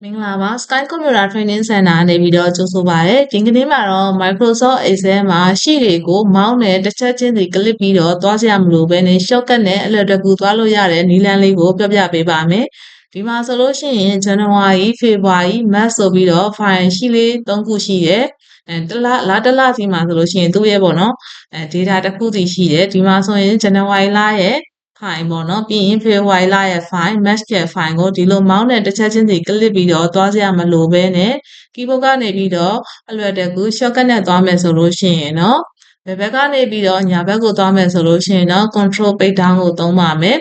မင်္ဂလာပါ Sky Computer Training Center နေပြီးတော့ကြိုဆိုပါရစေ။ဒီကနေ့မှာတော့ Microsoft Excel မှာ sheet တွေကို mouse နဲ့တစ်ချက်ချင်းစီ click ပြီးတော့သွားစရာမလိုဘဲနဲ့ shortcut နဲ့အလွယ်တကူသွားလို့ရတဲ့နည်းလမ်းလေးကိုပြောပြပေးပါမယ်။ဒီမှာဆိုလို့ရှိရင် January, February, March ဆိုပြီးတော့ file sheet လေး၃ခုရှိတယ်။တစ်လစီမှာဆိုလို့ရှိရင်သူ့ရဲ့ပေါ့နော်data တစ်ခုစီရှိတယ်။ဒီမှာဆိုရင် January လရဲ့ file ပေါ့နော်ပြီးရင် February လရဲ့ file March ရဲ့ file ကိုဒီလို mouse နဲ့တစ်ချက်ချင်းစီ click ပြီးတော့သွားစရာမလိုဘဲနဲ့ keyboard ကနေပြီးတော့အလွယ်တကူ shortcut နဲ့သွားမယ်ဆိုလို့ရှိရင်နော်ဘယ်ဘက်ကနေပြီးတော့ညာဘက်ကိုသွားမယ်ဆိုလို့ရှိရင်တော့ control page down ကိုသုံးပါမယ်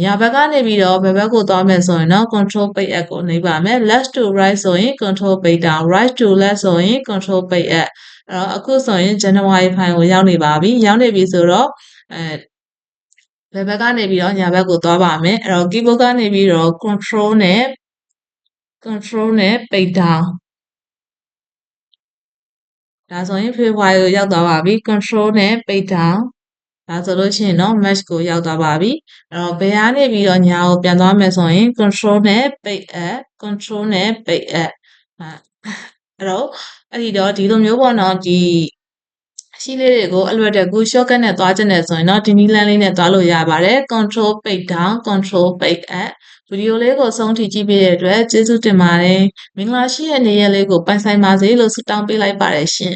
ညာဘက်ကနေပြီးတော့ဘယ်ဘက်ကိုသွားမယ်ဆိုရင်တော့ control page up ကိုနှိပ်ပါမယ် left to right ဆိုရင် control page down right to left ဆိုရင် control page up အဲ့တော့အခုဆိုရင် January file ကိုရောက်နေပါပြီရောက်နေပြီဆိုတော့ဘယ်ဘက်ကနေပြီးတော့ညာဘက်ကိုသွားပါမယ်အဲ့တော့ keyboard ကနေပြီးတော့ control နဲ့ page down ဒါဆိုရင် February ကိုရောက်သွားပါပြီ control နဲ့ page down ဒါဆိုလို့ရှိရင်တော့ March ကိုရောက်သွားပါပြီအဲ့တော့ဘယ်ကနေပြီးတော့ညာကိုပြန်သွားမယ်ဆိုရင် control နဲ့ page up control နဲ့ page up အဲ့တော့ဒီလိုမျိုးပေါ့နော်ဒီရှိလေးတွေကိုအလွယ်တကူ shortcut နဲ့သွားချင်တယ်ဆိုရင်တော့ဒီနည်းလမ်းလေးနဲ့သွားလို့ရပါတယ် control page down control page up ဗီဒီယိုလေးကိုဆုံးထိကြည့်ပေးတဲ့အတွက်ကျေးဇူးတင်ပါတယ်မင်္ဂလာရှိတဲ့နေ့ရက်လေးကိုပိုင်ဆိုင်ပါစေလို့ဆုတောင်းပေးလိုက်ပါတယ်ရှင်